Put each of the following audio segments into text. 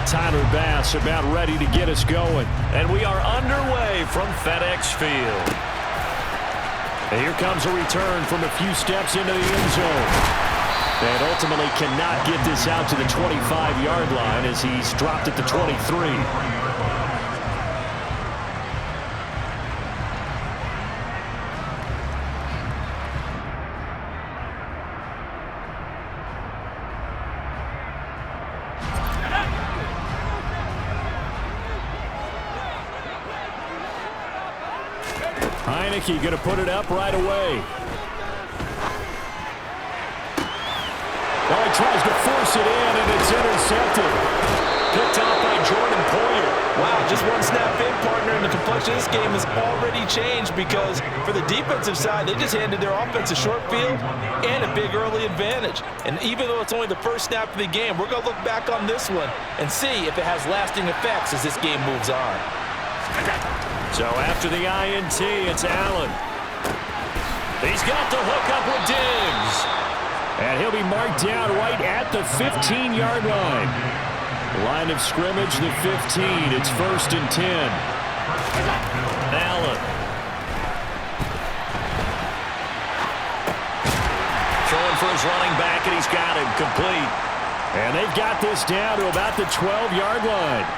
Tyler Bass about ready to get us going. And we are underway from FedEx Field. And here comes a return from a few steps into the end zone. And ultimately cannot get this out to the 25-yard line as he's dropped at the 23. Heineke going to put it up right away. Well, he tries to force it in, and it's intercepted. Picked off by Jordan Poyer. Wow, just one snap in, partner, and the complexion of this game has already changed because for the defensive side, they just handed their offense a short field and a big early advantage. And even though it's only the first snap of the game, we're going to look back on this one and see if it has lasting effects as this game moves on. So after the INT, it's Allen. He's got the hook up with Diggs. And he'll be marked down right at the 15-yard line. Line of scrimmage, the 15. It's 1st and 10. Allen. Throwing for his running back, and he's got him complete. And they've got this down to about the 12-yard line.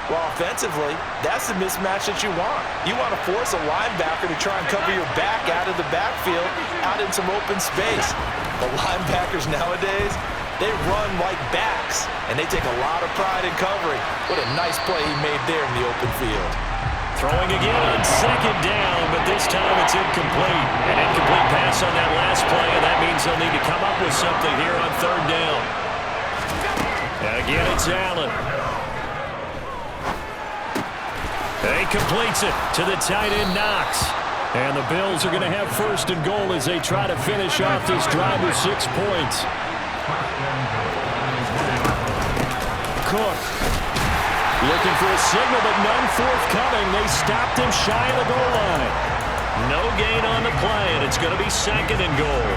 Well, offensively, that's the mismatch that you want. You want to force a linebacker to try and cover your back out of the backfield, out in some open space. The linebackers nowadays, they run like backs, and they take a lot of pride in covering. What a nice play he made there in the open field. Throwing again on 2nd down, but this time it's incomplete. An incomplete pass on that last play, and that means they'll need to come up with something here on 3rd down. And again, it's Allen. He completes it to the tight end, Knox. And the Bills are going to have 1st and goal as they try to finish off this drive with 6 points. Cook. Looking for a signal, but none forthcoming. They stopped him shy of the goal line. No gain on the play, and it's going to be 2nd and goal.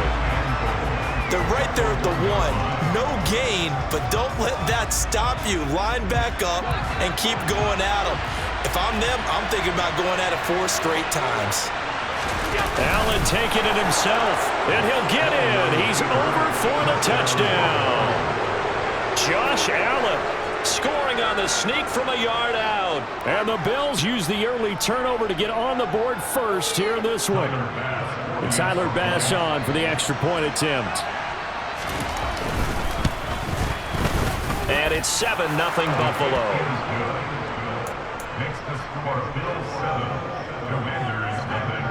They're right there at the 1. No gain, but don't let that stop you. Line back up and keep going at them. If I'm them, I'm thinking about going at it 4 straight times. Allen taking it himself, and he'll get in. He's over for the touchdown. Josh Allen scoring on the sneak from a yard out. And the Bills use the early turnover to get on the board first here in this one. And Tyler Bass on for the extra point attempt. And it's 7-0 Buffalo. Next to score, Bills 7, Commanders nothing.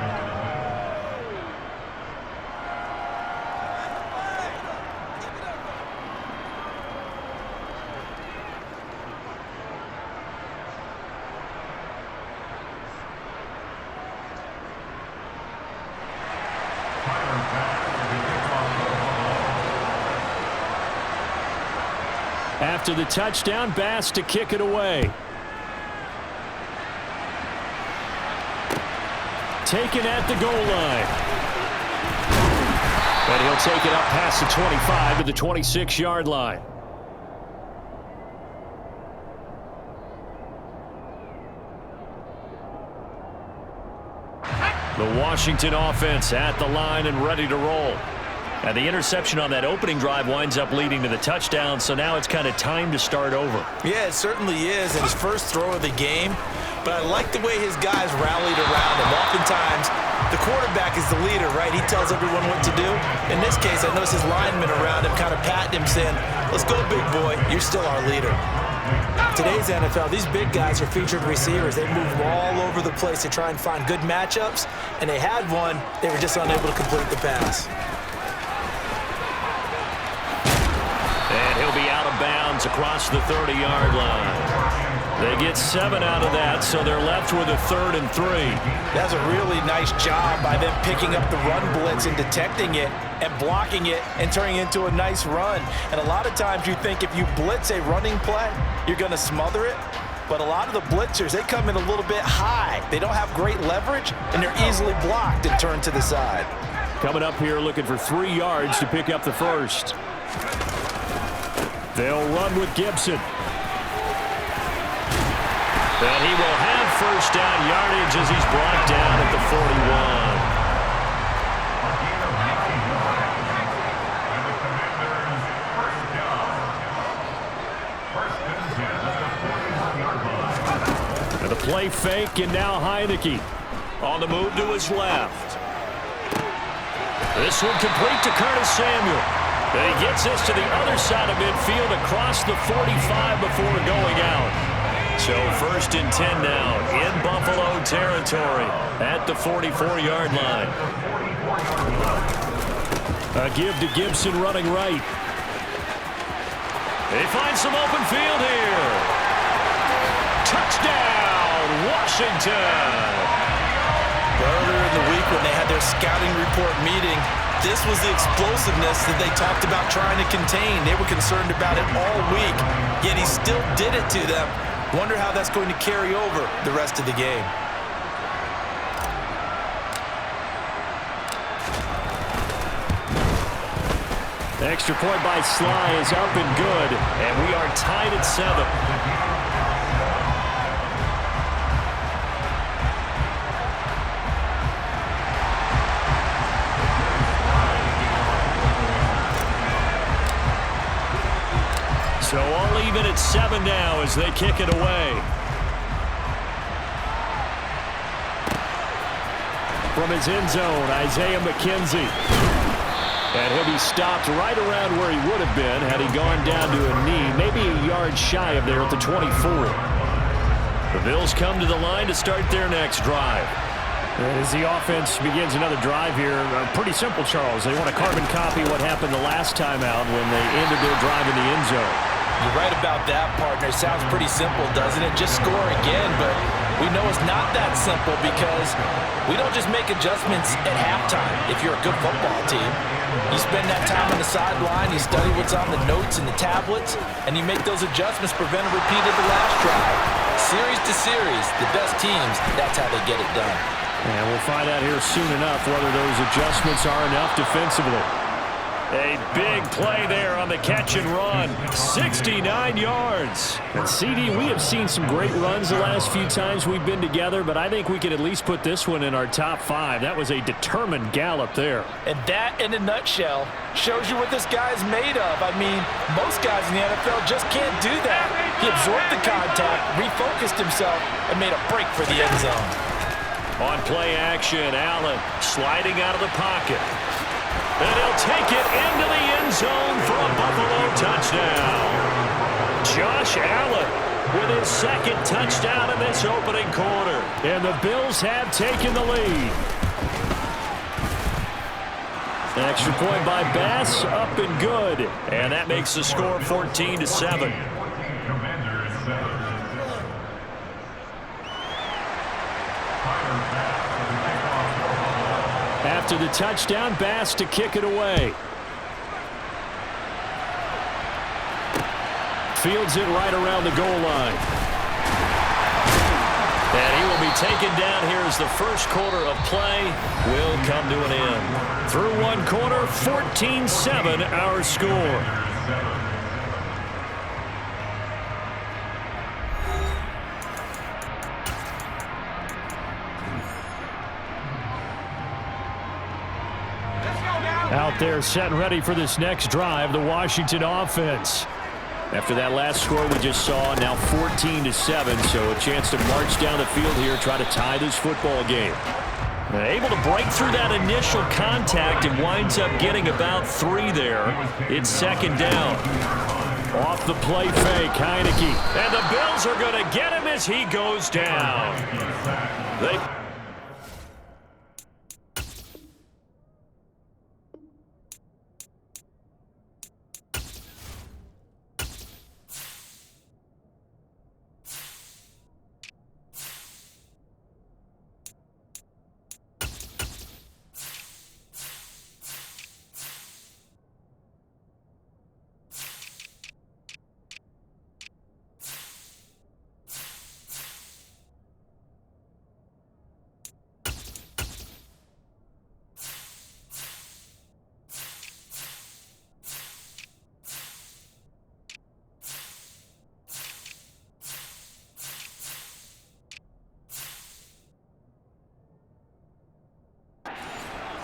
After the touchdown, Bass to kick it away. Taken at the goal line. And he'll take it up past the 25 to the 26-yard line. The Washington offense at the line and ready to roll. And the interception on that opening drive winds up leading to the touchdown, so now it's kind of time to start over. Yeah, it certainly is, and his first throw of the game. But I like the way his guys rallied around him. Oftentimes, the quarterback is the leader, right? He tells everyone what to do. In this case, I noticed his linemen around him kind of patting him, saying, "Let's go, big boy. You're still our leader." Today's NFL, these big guys are featured receivers. They move all over the place to try and find good matchups, and they had one. They were just unable to complete the pass. And he'll be out of bounds across the 30-yard line. They get 7 out of that, so they're left with a 3rd and 3. That's a really nice job by them picking up the run blitz and detecting it and blocking it and turning it into a nice run. And a lot of times you think if you blitz a running play, you're going to smother it. But a lot of the blitzers, they come in a little bit high. They don't have great leverage, and they're easily blocked and turned to the side. Coming up here looking for 3 yards to pick up the first. They'll run with Gibson. And he will have first down yardage as he's brought down at the 41. And the Commanders first down. First and 10 at the 41-yard line. And the play fake, and now Heineke on the move to his left. This one complete to Curtis Samuel. And he gets this to the other side of midfield across the 45 before going out. So first and 10 now in Buffalo territory at the 44-yard line. A give to Gibson running right. They find some open field here. Touchdown, Washington. Earlier in the week when they had their scouting report meeting, this was the explosiveness that they talked about trying to contain. They were concerned about it all week, yet he still did it to them. Wonder how that's going to carry over the rest of the game. The extra point by Sly is up and good, and we are tied at 7. So all even at 7 now as they kick it away. From his end zone, Isaiah McKenzie. And he'll be stopped right around where he would have been had he gone down to a knee, maybe a yard shy of there at the 24. The Bills come to the line to start their next drive. As the offense begins another drive here, pretty simple, Charles. They want to carbon copy what happened the last time out when they ended their drive in the end zone. You're right about that, partner. Sounds pretty simple, doesn't it? Just score again, but we know it's not that simple because we don't just make adjustments at halftime if you're a good football team. You spend that time on the sideline, you study what's on the notes and the tablets, and you make those adjustments prevent a repeat of the last drive. Series to series, the best teams, that's how they get it done. And we'll find out here soon enough whether those adjustments are enough defensively. A big play there on the catch and run. 69 yards. And CD, we have seen some great runs the last few times we've been together, but I think we could at least put this one in our top 5. That was a determined gallop there. And that, in a nutshell, shows you what this guy's made of. I mean, most guys in the NFL just can't do that. He absorbed the contact, refocused himself, and made a break for the end zone. On play action, Allen sliding out of the pocket. And he'll take it into the end zone for a Buffalo touchdown. Josh Allen with his second touchdown in this opening quarter. And the Bills have taken the lead. Extra point by Bass, up and good. And that makes the score 14-7. Commanders 7. After the touchdown, Bass to kick it away. Fields it right around the goal line. And he will be taken down here as the first quarter of play will come to an end. Through one quarter, 14-7 our score. Out there set and ready for this next drive, the Washington offense. After that last score we just saw, now 14-7, so a chance to march down the field here, try to tie this football game. Able to break through that initial contact and winds up getting about 3 there. It's second down. Off the play fake, Heineke. And the Bills are going to get him as he goes down. They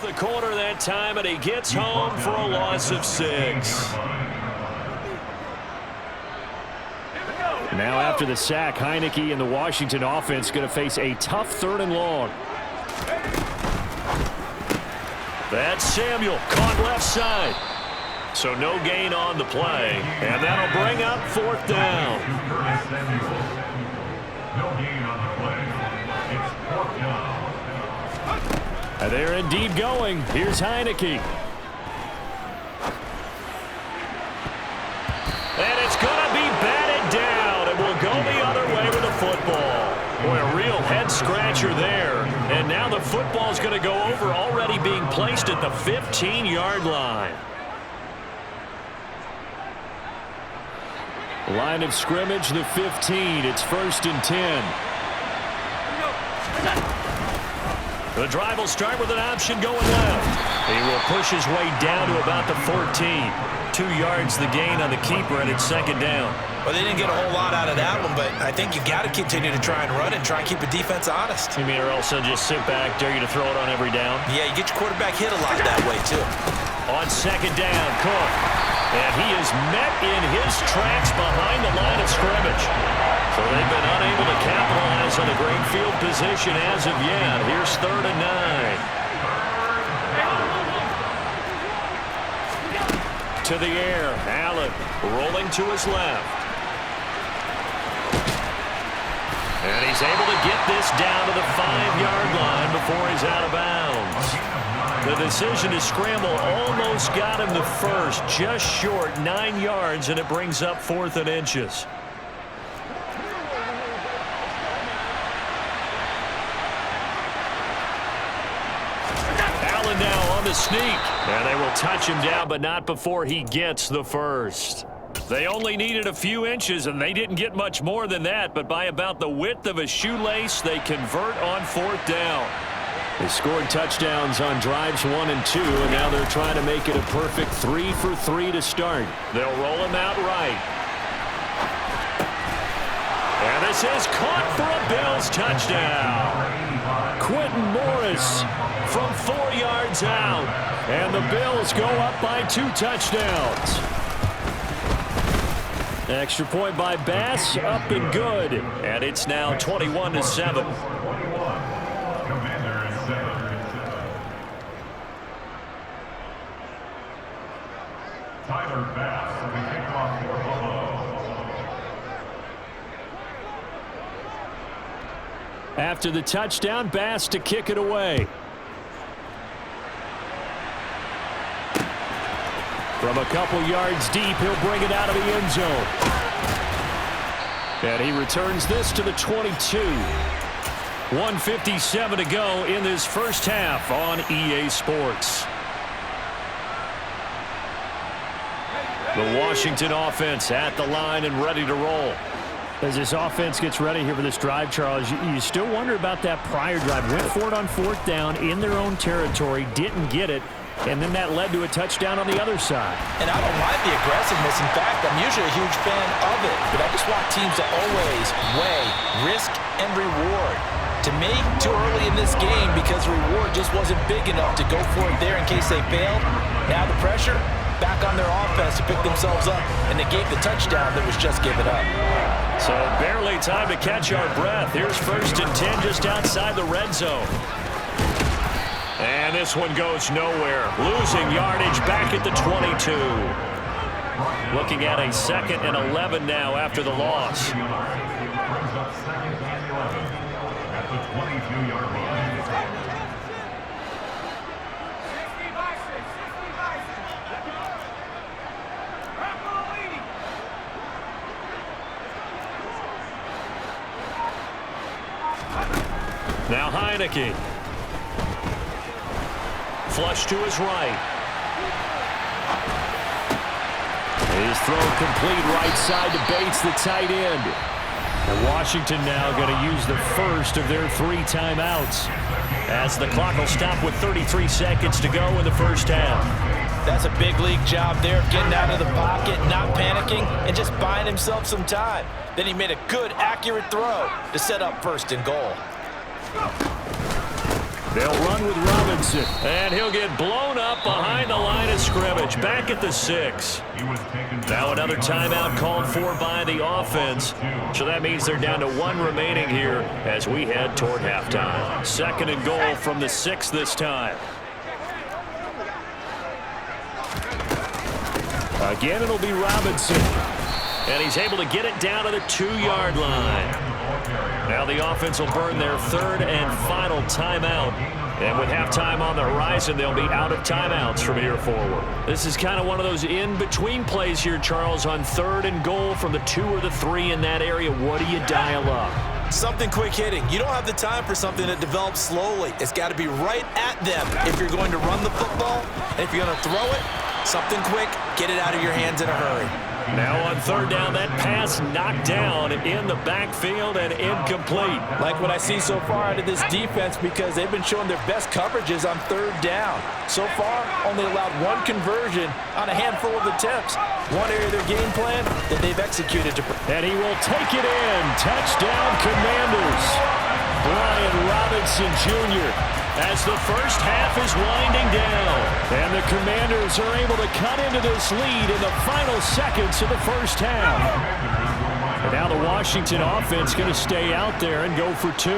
the corner that time, and he gets home for a loss of 6. Now after the sack, Heineke and the Washington offense going to face a tough 3rd and long. That's Samuel, caught left side. So no gain on the play, and that'll bring up 4th down. No gain on the play. It's 4th down. And they're indeed going. Here's Heineke. And it's going to be batted down, and we'll go the other way with the football. Boy, a real head-scratcher there. And now the football's going to go over, already being placed at the 15-yard line. Line of scrimmage, the 15. It's 1st and 10. The drive will start with an option going left. He will push his way down to about the 14. 2 yards the gain on the keeper, and it's 2nd down. Well, they didn't get a whole lot out of that one, but I think you've got to continue to try and run and try and keep the defense honest. You mean, or else they'll just sit back, dare you to throw it on every down? Yeah, you get your quarterback hit a lot that way, too. On 2nd down, Cook. And he is met in his tracks behind the line of scrimmage. So they've been unable to capitalize on the great field position as of yet. Here's 3rd and 9. To the air, Allen rolling to his left. And he's able to get this down to the 5-yard line before he's out of bounds. The decision to scramble almost got him the first, just short 9 yards, and it brings up 4th and inches. Allen now on the sneak, and they will touch him down, but not before he gets the first. They only needed a few inches, and they didn't get much more than that, but by about the width of a shoelace, they convert on 4th down. They scored touchdowns on drives 1 and 2, and now they're trying to make it a perfect 3 for 3 to start. They'll roll him out right. And this is caught for a Bills touchdown. Quentin Morris from 4 yards out. And the Bills go up by 2 touchdowns. Extra point by Bass, up and good. And it's now 21-7. Tyler Bass, the kickoff for Buffalo. After the touchdown, Bass to kick it away. From a couple yards deep, he'll bring it out of the end zone. And he returns this to the 22. 1:57 to go in this first half on EA Sports. The Washington offense at the line and ready to roll. As this offense gets ready here for this drive, Charles, you still wonder about that prior drive. Went for it on 4th down in their own territory, didn't get it, and then that led to a touchdown on the other side. And I don't mind the aggressiveness. In fact, I'm usually a huge fan of it, but I just want teams to always weigh risk and reward. To me, too early in this game because the reward just wasn't big enough to go for it there in case they failed. Now the pressure back on their offense to pick themselves up, and they gave the touchdown that was just given up. So barely time to catch our breath. Here's 1st and 10 just outside the red zone. And this one goes nowhere. Losing yardage back at the 22. Looking at a 2nd and 11 now after the loss. Brings up 2nd and 11 at the 22-yard line. Now Heineke. Flush to his right. His throw complete right side to Bates, the tight end. And Washington now going to use the first of their 3 timeouts, as the clock will stop with 33 seconds to go in the first half. That's a big league job there of getting out of the pocket, not panicking, and just buying himself some time. Then he made a good, accurate throw to set up 1st and goal. They'll run with Robinson. And he'll get blown up behind the line of scrimmage, back at the 6. Now another timeout called for by the offense. So that means they're down to 1 remaining here as we head toward halftime. 2nd and goal from the 6 this time. Again, it'll be Robinson. And he's able to get it down to the 2-yard line. Now the offense will burn their 3rd and final timeout. And with halftime on the horizon, they'll be out of timeouts from here forward. This is kind of one of those in-between plays here, Charles, on 3rd and goal from the 2 or the 3 in that area. What do you dial up? Something quick hitting. You don't have the time for something that develops slowly. It's got to be right at them if you're going to run the football. And if you're going to throw it, something quick, get it out of your hands in a hurry. Now on 3rd down, that pass knocked down in the backfield and incomplete. Like what I see so far out of this defense because they've been showing their best coverages on 3rd down. So far, only allowed 1 conversion on a handful of attempts. One area of their game plan that they've executed. And he will take it in. Touchdown, Commanders. Brian Robinson Jr. as the first half is winding down. And the Commanders are able to cut into this lead in the final seconds of the first half. And now the Washington offense going to stay out there and go for 2.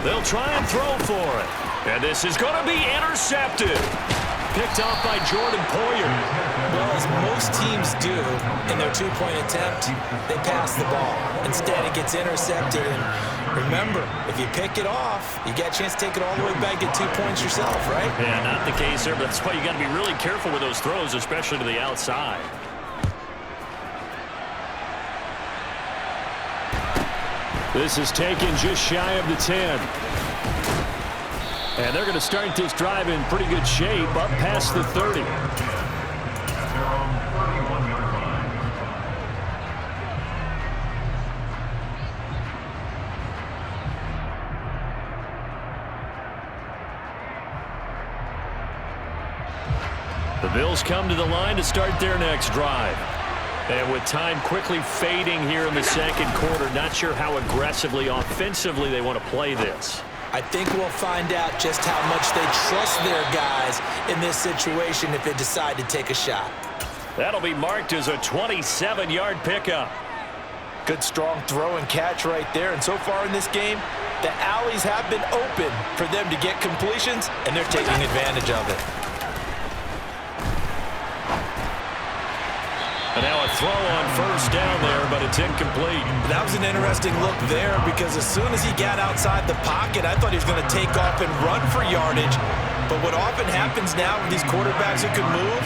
They'll try and throw for it. And this is going to be intercepted. Picked off by Jordan Poyer. Well, as most teams do in their 2-point attempt, they pass the ball. Instead, it gets intercepted. And remember, if you pick it off, you get a chance to take it all the way back, get 2 points yourself, right? Yeah, not the case there, but that's why you got to be really careful with those throws, especially to the outside. This is taken just shy of the 10. And they're going to start this drive in pretty good shape, up past the 30. The Bills come to the line to start their next drive. And with time quickly fading here in the 2nd quarter, not sure how aggressively, offensively they want to play this. I think we'll find out just how much they trust their guys in this situation if they decide to take a shot. That'll be marked as a 27-yard pickup. Good strong throw and catch right there. And so far in this game, the alleys have been open for them to get completions, and they're taking advantage of it. And now a throw on 1st down there, but it's incomplete. That was an interesting look there because as soon as he got outside the pocket, I thought he was going to take off and run for yardage. But what often happens now with these quarterbacks who can move,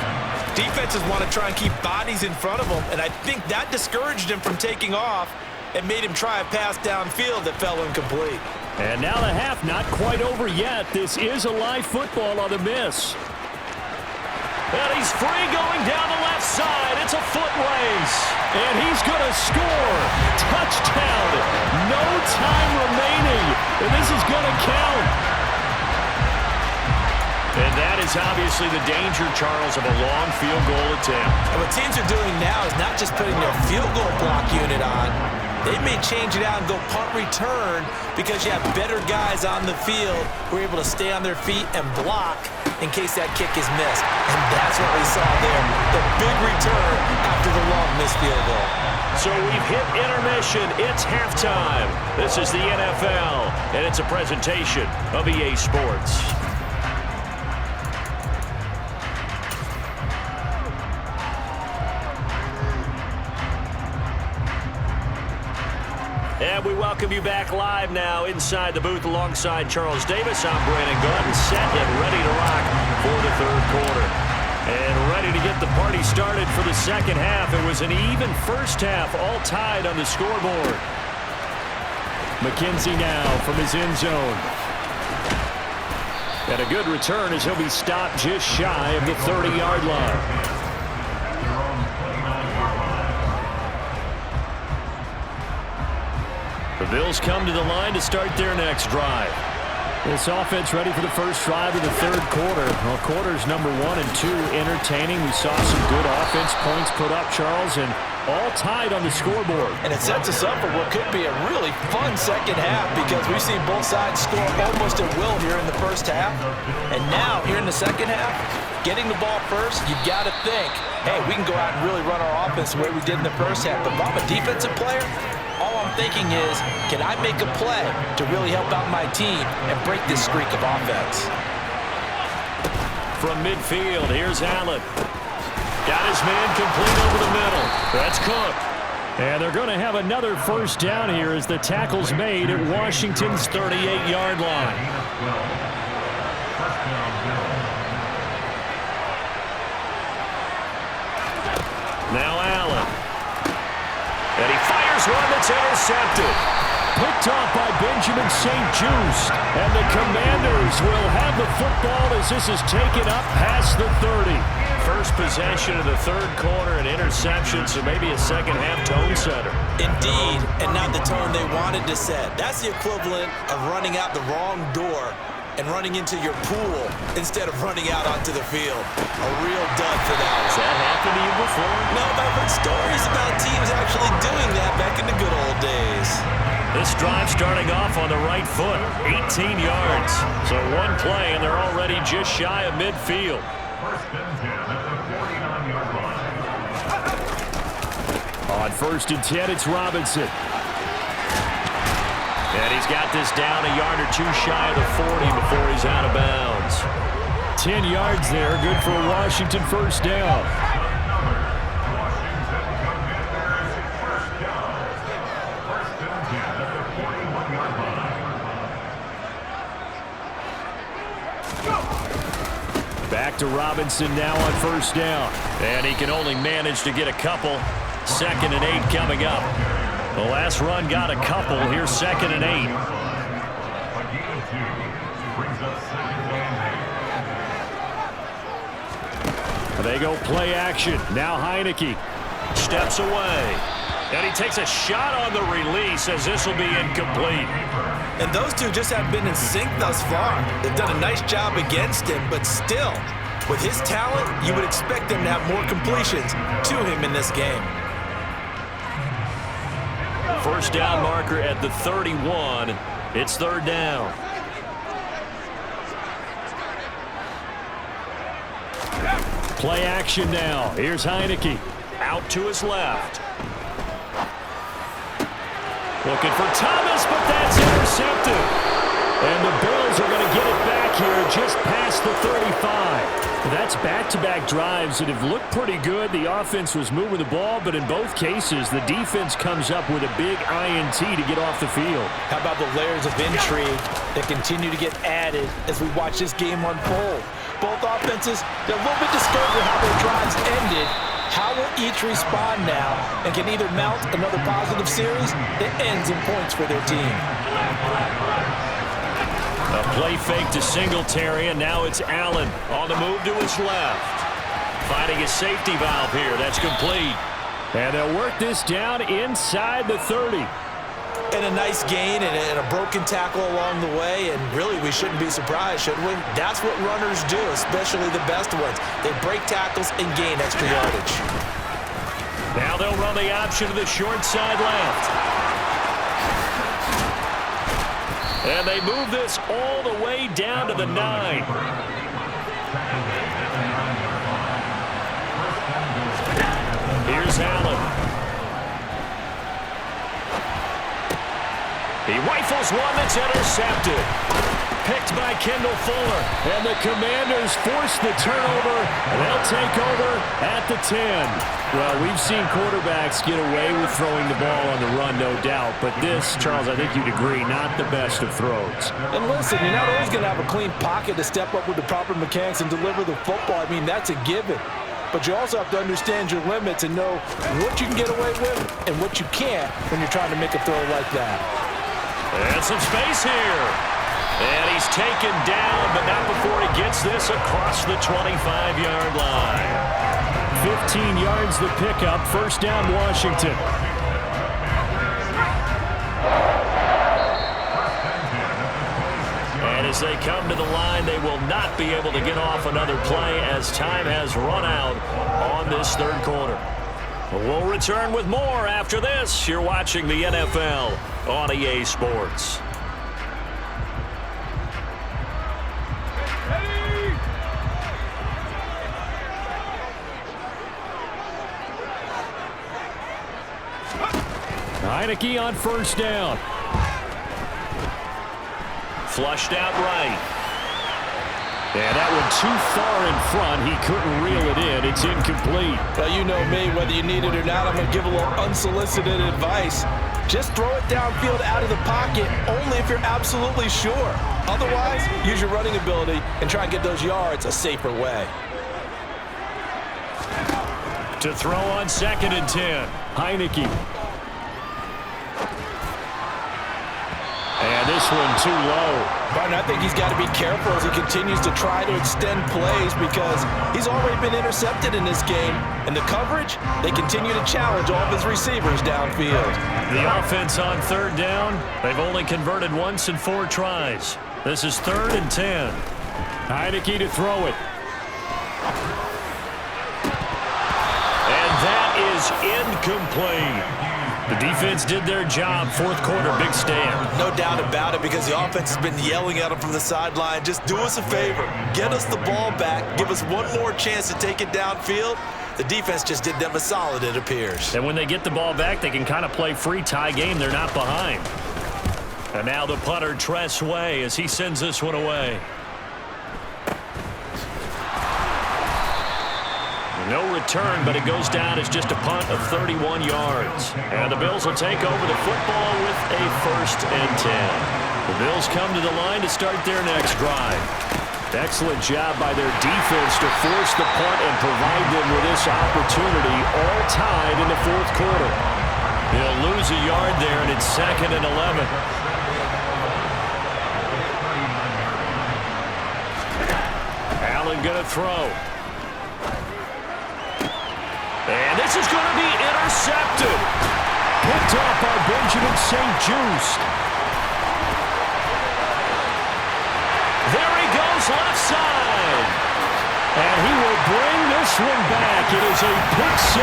defenses want to try and keep bodies in front of them, and I think that discouraged him from taking off and made him try a pass downfield that fell incomplete. And now the half not quite over yet. This is a live football on the miss. And he's free going down the left side. It's a foot race. And he's going to score. Touchdown. No time remaining. And this is going to count. And that is obviously the danger, Charles, of a long field goal attempt. And what teams are doing now is not just putting their field goal block unit on. They may change it out and go punt return because you have better guys on the field who are able to stay on their feet and block in case that kick is missed. And that's what we saw there, the big return after the long missed field goal. So we've hit intermission. It's halftime. This is the NFL, and it's a presentation of EA Sports. And we welcome you back live now inside the booth alongside Charles Davis. I'm Brandon Gordon, set and ready to rock for the 3rd quarter. And ready to get the party started for the 2nd half. It was an even first half, all tied on the scoreboard. McKenzie now from his end zone. And a good return as he'll be stopped just shy of the 30-yard line. The Bills come to the line to start their next drive. This offense ready for the first drive of the 3rd quarter. Well, quarters number 1 and 2 entertaining. We saw some good offense points put up, Charles, and all tied on the scoreboard. And it sets us up for what could be a really fun second half because we've seen both sides score almost at will here in the first half. And now, here in the second half, getting the ball first, you've got to think, hey, we can go out and really run our offense the way we did in the first half. But if I'm a defensive player, all I'm thinking is, can I make a play to really help out my team and break this streak of offense? From midfield, here's Allen. Got his man complete over the middle. That's Cook. And they're going to have another first down here as the tackle's made at Washington's 38-yard line. Now Allen. And he fires one that's intercepted. Picked off by Benjamin St-Juste. And the Commanders will have the football as this is taken up past the 30. First possession of the third quarter, an interception, so maybe a second-half tone setter. Indeed, and not the tone they wanted to set. That's the equivalent of running out the wrong door and running into your pool instead of running out onto the field. A real dud for that one. Has that happened to you before? No, but I've heard stories about teams actually doing that back in the good old days. This drive starting off on the right foot, 18 yards. So one play, and they're already just shy of midfield. First and 10 at the 49-yard line. On first and 10, it's Robinson. And he's got this down a yard or two shy of the 40 before he's out of bounds. 10 yards there, good for a Washington first down. Back to Robinson now on first down. And he can only manage to get a couple. 2nd and 8 coming up. The last run got a couple. Here's 2nd and 8. They go play action. Now Heineke Steps away. And he takes a shot on the release as this will be incomplete. And those two just have been in sync thus far. They've done a nice job against him, but still, with his talent, you would expect them to have more completions to him in this game. First down marker at the 31. It's third down. play action now. Here's Heineke. Out to his left. Looking for Thomas, but that's intercepted. And the Bills are going to get it back here just past the 35. That's back-to-back drives that have looked pretty good. The offense was moving the ball, but in both cases, the defense comes up with a big INT to get off the field. How about the layers of intrigue that continue to get added as we watch this game unfold? Both offenses, they're a little bit discouraged with how their drives ended. How will each respond now and can either mount another positive series that ends in points for their team? A play fake to Singletary, and now it's Allen on the move to his left. Finding a safety valve here. That's complete. And they'll work this down inside the 30. And a nice gain and a broken tackle along the way, and really we shouldn't be surprised, should we? That's what runners do, especially the best ones. They break tackles and gain extra yardage. Now they'll run the option to the short side left. And they move this all the way down to the 9. Here's Allen. He rifles one that's intercepted. Picked by Kendall Fuller. And the Commanders force the turnover, and they'll take over at the 10. Well, we've seen quarterbacks get away with throwing the ball on the run, no doubt. But this, Charles, I think you'd agree, not the best of throws. And listen, you're not always going to have a clean pocket to step up with the proper mechanics and deliver the football. I mean, that's a given. But you also have to understand your limits and know what you can get away with and what you can't when you're trying to make a throw like that. And some space here. And he's taken down, but not before he gets this across the 25-yard line. 15 yards the pickup. First down, Washington. And as they come to the line, they will not be able to get off another play as time has run out on this third quarter. We'll return with more after this. You're watching the NFL on EA Sports. Heineke on first down. Flushed out right. And that one too far in front. He couldn't reel it in. It's incomplete. Well, you know me, whether you need it or not, I'm going to give a little unsolicited advice. Just throw it downfield out of the pocket only if you're absolutely sure. Otherwise, use your running ability and try and get those yards a safer way. To throw on 2nd and 10. Heineke. And this one too low. Martin, I think he's got to be careful as he continues to try to extend plays because he's already been intercepted in this game. And the coverage, they continue to challenge all of his receivers downfield. The offense on 3rd down. They've only converted once in 4 tries. This is 3rd and 10. Heineke to throw it. And that is incomplete. The defense did their job. 4th quarter, big stand. No doubt about it, because the offense has been yelling at him from the sideline. Just do us a favor. Get us the ball back. Give us one more chance to take it downfield. The defense just did them a solid, it appears. And when they get the ball back, they can kind of play free tie game. They're not behind. And now the punter, Tress Way, as he sends this one away. No return, but it goes down as just a punt of 31 yards. And the Bills will take over the football with a 1st and 10. The Bills come to the line to start their next drive. Excellent job by their defense to force the punt and provide them with this opportunity, all tied in the 4th quarter. They'll lose a yard there, and it's 2nd and 11. Allen going to throw. And this is going to be intercepted. Picked off by Benjamin St-Juste. There he goes, left side. And he will bring this one back. It is a pick 6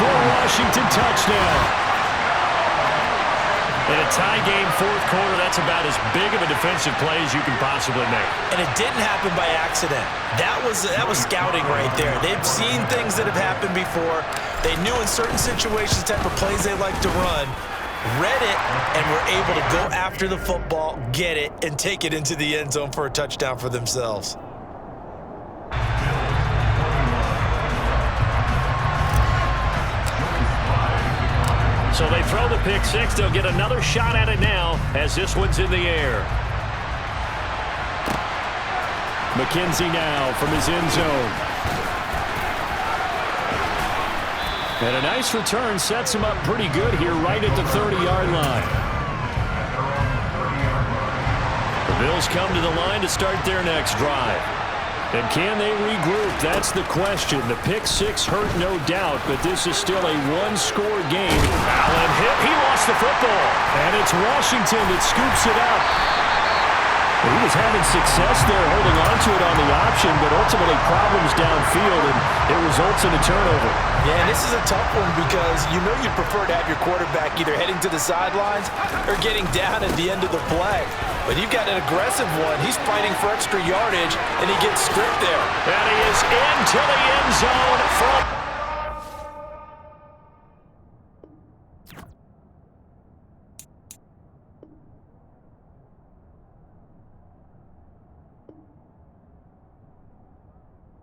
for a Washington touchdown. In a tie game, 4th quarter, that's about as big of a defensive play as you can possibly make. And it didn't happen by accident. That was scouting right there. They've seen things that have happened before. They knew in certain situations the type of plays they like to run, read it, and were able to go after the football, get it, and take it into the end zone for a touchdown for themselves. So they throw the pick 6. They'll get another shot at it now as this one's in the air. McKenzie now from his end zone. And a nice return sets him up pretty good here right at the 30-yard line. The Bills come to the line to start their next drive. And can they regroup? That's the question. The pick 6 hurt, no doubt, but this is still a one-score game. Allen hit. He lost the football. And it's Washington that scoops it up. He was having success there holding on to it on the option, but ultimately problems downfield, and it results in a turnover. Yeah, and this is a tough one because you know you prefer to have your quarterback either heading to the sidelines or getting down at the end of the play. But you've got an aggressive one. He's fighting for extra yardage, and he gets stripped there. And he is into the end zone from